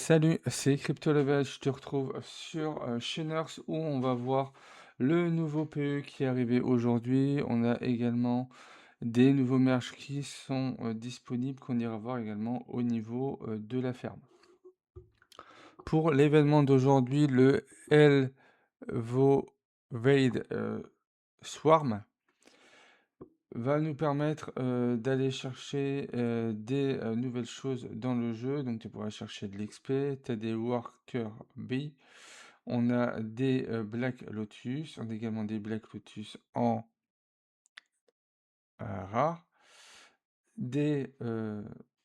Salut, c'est CryptoLevel. Je te retrouve sur Chainers où on va voir le nouveau PE qui est arrivé aujourd'hui. On a également des nouveaux merges qui sont disponibles qu'on ira voir également au niveau de la ferme. Pour l'événement d'aujourd'hui, le Elvovade Swarm va nous permettre d'aller chercher des nouvelles choses dans le jeu. Donc tu pourras chercher de l'XP, tu as des Worker Bee, on a des Black Lotus, on a également des Black Lotus en rare, des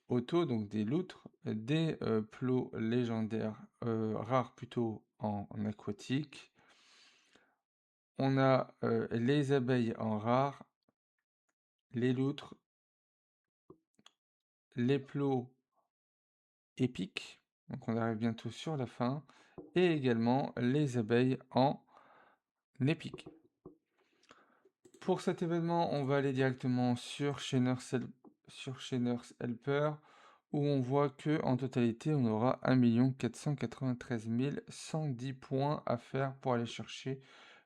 autos, donc des loutres, des plots légendaires rares plutôt en aquatique. On a les abeilles en rare, les loutres, les plots épiques, donc on arrive bientôt sur la fin, et également les abeilles en épique. Pour cet événement, on va aller directement sur Chainers Helper, où on voit que en totalité, on aura 1 493 110 points à faire pour aller chercher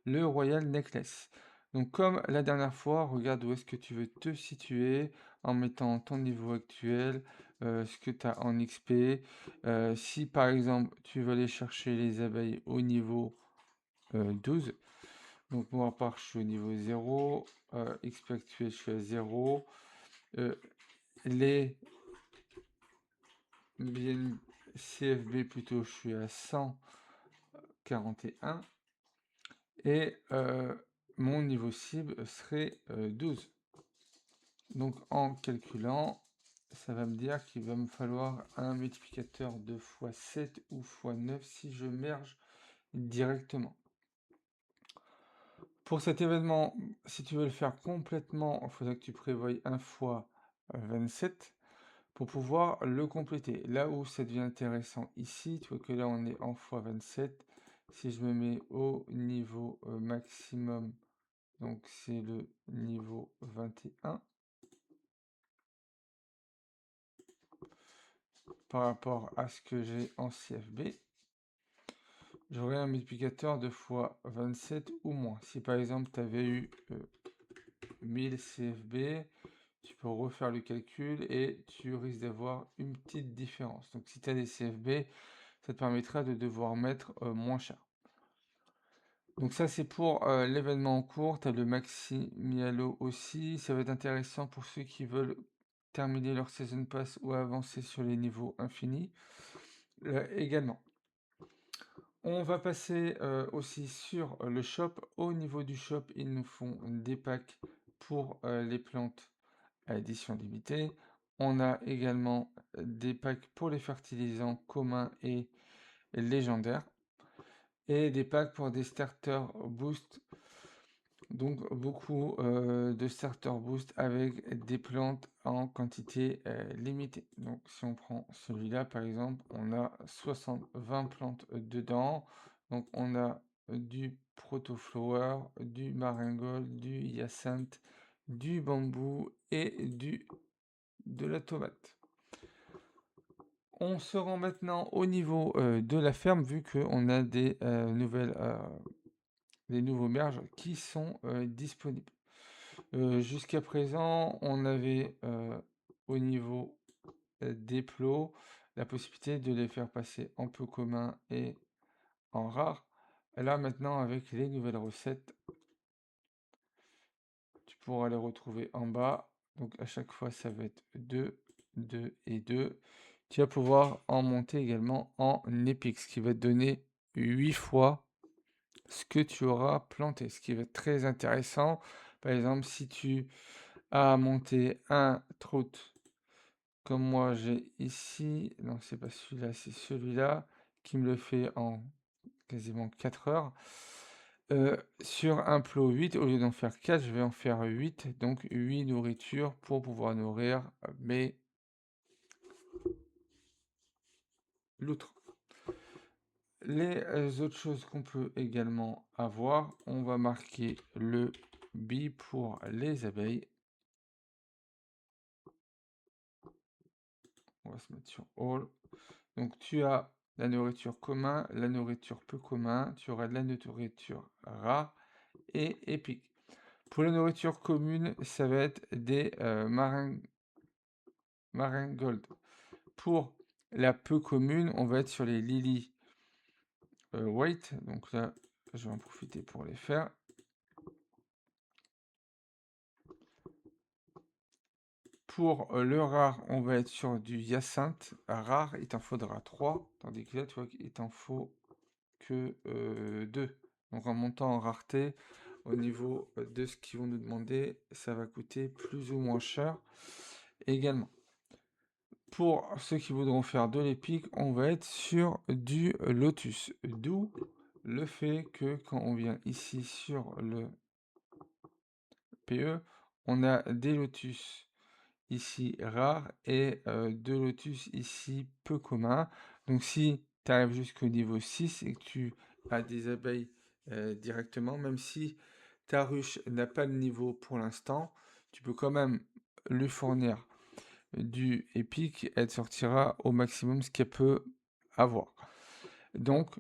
le Royal Necklace. Donc comme la dernière fois, regarde où est-ce que tu veux te situer en mettant ton niveau actuel, ce que tu as en XP. Si par exemple tu veux aller chercher les abeilles au niveau 12, donc moi à part je suis au niveau 0, XP actuel je suis à 0, les CFB plutôt je suis à 141 et mon niveau cible serait 12. Donc en calculant, ça va me dire qu'il va me falloir un multiplicateur de x7 ou x9 si je merge directement. Pour cet événement, si tu veux le faire complètement, il faudra que tu prévoies 1 fois 27 pour pouvoir le compléter. Là où ça devient intéressant ici, tu vois que là on est en x 27. Si je me mets au niveau maximum, donc c'est le niveau 21. Par rapport à ce que j'ai en CFB, j'aurai un multiplicateur de fois 27 ou moins. Si par exemple tu avais eu 1000 CFB, tu peux refaire le calcul et tu risques d'avoir une petite différence. Donc si tu as des CFB, ça te permettra de devoir mettre moins cher. Donc ça c'est pour l'événement en cours. Tu as le Maxi Mialo aussi. Ça va être intéressant pour ceux qui veulent terminer leur Season Pass ou avancer sur les niveaux infinis également. On va passer aussi sur le shop. Au niveau du shop, ils nous font des packs pour les plantes à édition limitée. On a également des packs pour les fertilisants communs et légendaires. Et des packs pour des starter boost. Donc beaucoup de starter boost avec des plantes en quantité limitée. Donc si on prend celui-là par exemple, on a 20 plantes dedans. Donc on a du protoflower, du maringole, du hyacinthe, du bambou et de la tomate. On se rend maintenant au niveau de la ferme vu qu'on a des nouveaux merges qui sont disponibles. Jusqu'à présent, on avait au niveau des plots la possibilité de les faire passer en peu commun et en rare. Et là maintenant, avec les nouvelles recettes, tu pourras les retrouver en bas. Donc à chaque fois, ça va être 2, 2 et 2. Tu vas pouvoir en monter également en épique, ce qui va te donner 8 fois ce que tu auras planté, ce qui va être très intéressant. Par exemple, si tu as monté un trout comme moi j'ai ici, non c'est pas celui-là, c'est celui-là qui me le fait en quasiment 4 heures. Sur un plot 8, au lieu d'en faire 4, je vais en faire 8, donc 8 nourritures pour pouvoir nourrir mes loutres. Les autres choses qu'on peut également avoir, on va marquer le bee pour les abeilles. On va se mettre sur all. Donc tu as la nourriture commun, la nourriture peu commun, tu auras de la nourriture rare et épique. Pour la nourriture commune, ça va être des marigolds. Pour la peu commune, on va être sur les lily white. Donc là, je vais en profiter pour les faire. Pour le rare, on va être sur du hyacinthe. Rare, il t'en faudra 3, tandis que là, tu vois qu'il t'en faut que 2. Donc en montant en rareté, au niveau de ce qu'ils vont nous demander, ça va coûter plus ou moins cher également. Pour ceux qui voudront faire de l'épique, on va être sur du lotus. D'où le fait que quand on vient ici sur le PE, on a des lotus ici rares et deux lotus ici peu communs. Donc si tu arrives jusqu'au niveau 6 et que tu as des abeilles directement, même si ta ruche n'a pas de niveau pour l'instant, tu peux quand même lui fournir du épique, elle sortira au maximum ce qu'elle peut avoir. Donc,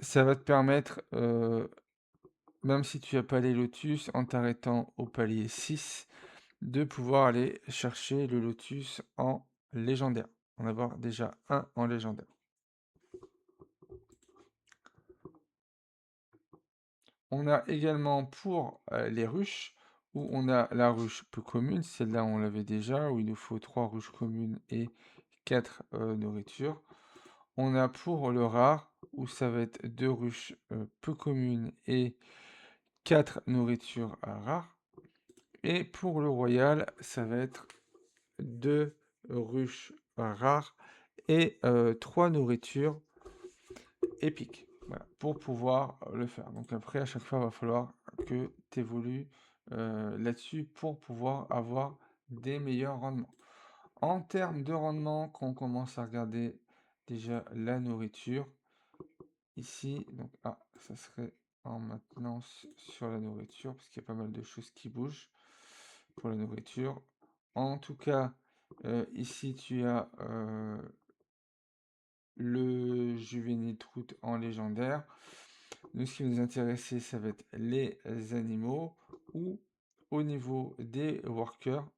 ça va te permettre, même si tu n'as pas les lotus, en t'arrêtant au palier 6, de pouvoir aller chercher le lotus en légendaire. En avoir déjà un en légendaire. On a également pour les ruches, où on a la ruche peu commune, celle-là on l'avait déjà, où il nous faut 3 ruches communes et 4 nourritures. On a pour le rare, où ça va être 2 ruches peu communes et 4 nourritures rares. Et pour le royal, ça va être 2 ruches rares et 3 nourritures épiques. Voilà, pour pouvoir le faire. Donc après, à chaque fois, il va falloir que tu évolues là-dessus pour pouvoir avoir des meilleurs rendements. En termes de rendement, quand on commence à regarder déjà la nourriture, ici, donc ça serait en maintenance sur la nourriture, parce qu'il y a pas mal de choses qui bougent pour la nourriture. En tout cas, ici tu as le juvénile troute en légendaire. Nous, ce qui va nous intéresser, ça va être les animaux, ou au niveau des workers,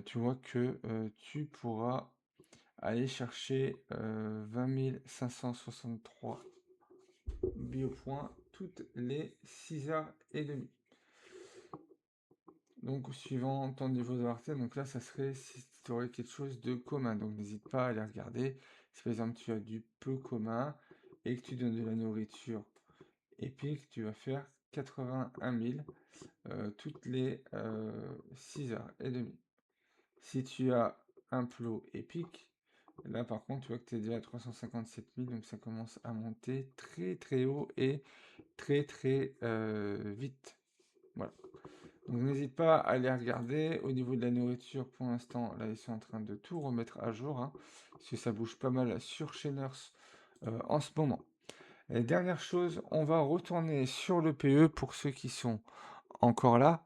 tu vois que tu pourras aller chercher 20 563 biopoints toutes les 6h30. Donc, suivant ton niveau de rareté, donc là, ça serait si tu aurais quelque chose de commun. Donc, n'hésite pas à aller regarder. Si par exemple tu as du peu commun et que tu donnes de la nourriture épique, tu vas faire 81 000 toutes les 6h30. Si tu as un plot épique, là par contre, tu vois que tu es déjà à 357 000, donc ça commence à monter très très haut et très très vite. Voilà. Donc n'hésite pas à aller regarder. Au niveau de la nourriture, pour l'instant, là ils sont en train de tout remettre à jour, hein, parce que ça bouge pas mal sur chez Nurse en ce moment. Et dernière chose, on va retourner sur le PE pour ceux qui sont encore là,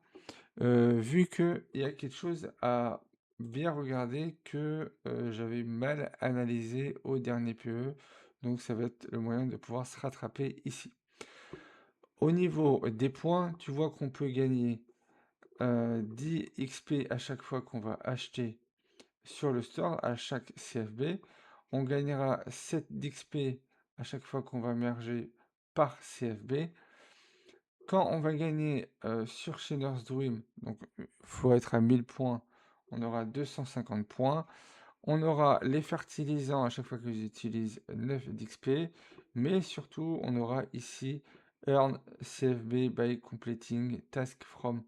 vu qu'il y a quelque chose à bien regarder que j'avais mal analysé au dernier PE, donc ça va être le moyen de pouvoir se rattraper ici. Au niveau des points, tu vois qu'on peut gagner 10 XP à chaque fois qu'on va acheter sur le store, à chaque CFB. On gagnera 7 d'XP à chaque fois qu'on va merger par CFB. Quand on va gagner sur Shinner's Dream, donc il faut être à 1000 points, on aura 250 points. On aura les fertilisants à chaque fois que j'utilise 9 d'XP, mais surtout on aura ici Earn CFB by completing task from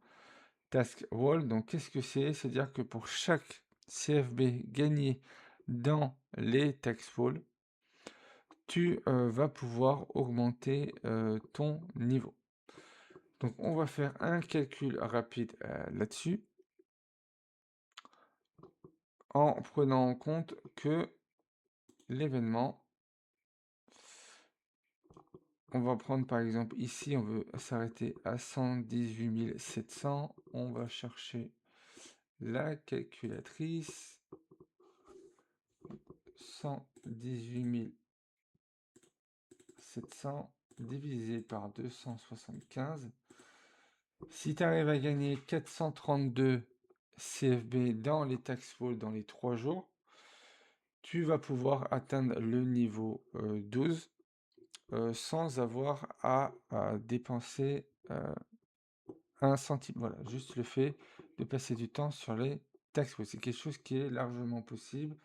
task wall. Donc qu'est-ce que c'est? C'est-à-dire que pour chaque CFB gagné dans les task wall, tu vas pouvoir augmenter ton niveau. Donc on va faire un calcul rapide là-dessus en prenant en compte que l'événement, on va prendre par exemple ici, on veut s'arrêter à 118 700, on va chercher la calculatrice, 118 700 divisé par 275. Si tu arrives à gagner 432 CFB dans les Taxfall dans les 3 jours, tu vas pouvoir atteindre le niveau 12 sans avoir à dépenser un centime. Voilà, juste le fait de passer du temps sur les Taxfall. C'est quelque chose qui est largement possible.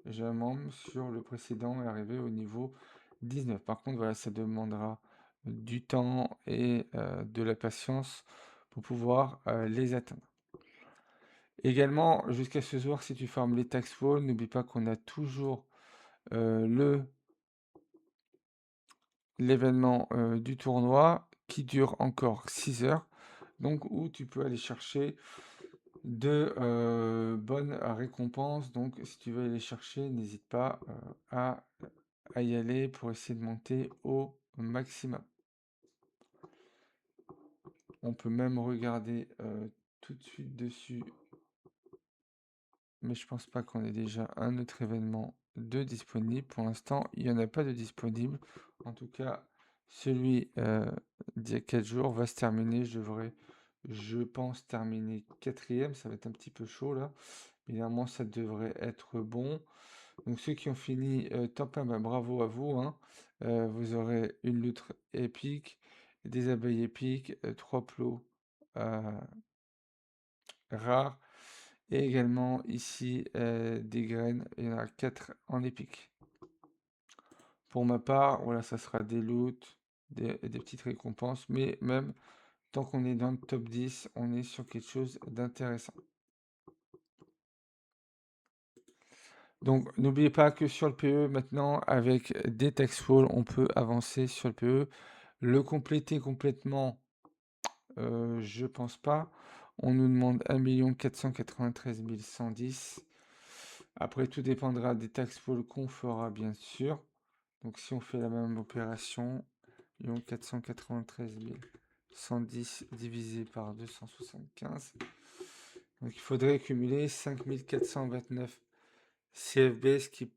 J'ai un membre sur le précédent est arrivé au niveau 19. Par contre, voilà, ça demandera du temps et de la patience pour pouvoir les atteindre. Également, jusqu'à ce soir, si tu farmes les Taxfall, n'oublie pas qu'on a toujours l'événement du tournoi qui dure encore 6 heures, donc où tu peux aller chercher de bonnes récompenses. Donc si tu veux aller chercher, n'hésite pas à y aller pour essayer de monter au maximum. On peut même regarder tout de suite dessus, mais je pense pas qu'on ait déjà un autre événement de disponible. Pour l'instant, il n'y en a pas de disponible. En tout cas, celui d'il y a 4 jours va se terminer. Je devrais, je pense, terminer 4e. Ça va être un petit peu chaud là. Évidemment, ça devrait être bon. Donc ceux qui ont fini top 1, bah, bravo à vous, hein. Vous aurez une loutre épique, des abeilles épiques, 3 plots rares, et également ici des graines, il y en a 4 en épique. Pour ma part, voilà, ça sera des loots, des petites récompenses, mais même tant qu'on est dans le top 10, on est sur quelque chose d'intéressant. Donc n'oubliez pas que sur le PE, maintenant, avec des Taxfall, on peut avancer sur le PE. Le compléter complètement, je pense pas. On nous demande 1 493 110. Après, tout dépendra des Taxfall qu'on fera, bien sûr. Donc si on fait la même opération, 493 110 divisé par 275. Donc il faudrait cumuler 5429 CFB, ce qui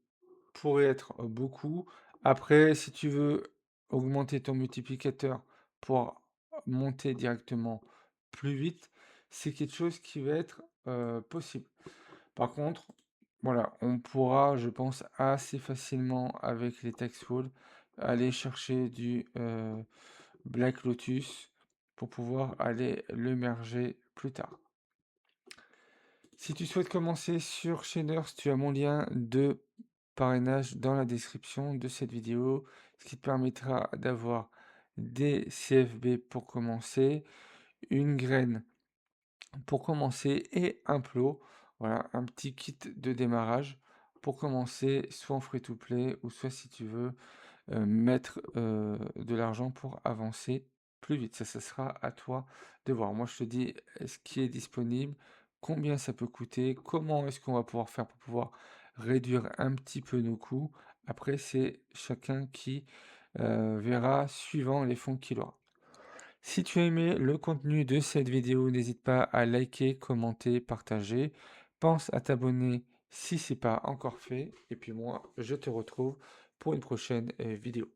pourrait être beaucoup. Après, si tu veux augmenter ton multiplicateur pour monter directement plus vite, c'est quelque chose qui va être possible. Par contre, voilà, on pourra, je pense, assez facilement avec les Taxfall aller chercher du Black Lotus pour pouvoir aller le merger plus tard. Si tu souhaites commencer sur Chainers, tu as mon lien de parrainage dans la description de cette vidéo, ce qui te permettra d'avoir des CFB pour commencer, une graine pour commencer et un plot. Voilà, un petit kit de démarrage pour commencer, soit en free-to-play ou soit si tu veux mettre de l'argent pour avancer plus vite. Ça sera à toi de voir. Moi, je te dis ce qui est disponible, combien ça peut coûter, comment est-ce qu'on va pouvoir faire pour pouvoir réduire un petit peu nos coûts. Après, c'est chacun qui verra suivant les fonds qu'il aura. Si tu as aimé le contenu de cette vidéo, n'hésite pas à liker, commenter, partager. Pense à t'abonner si ce n'est pas encore fait. Et puis moi, je te retrouve pour une prochaine vidéo.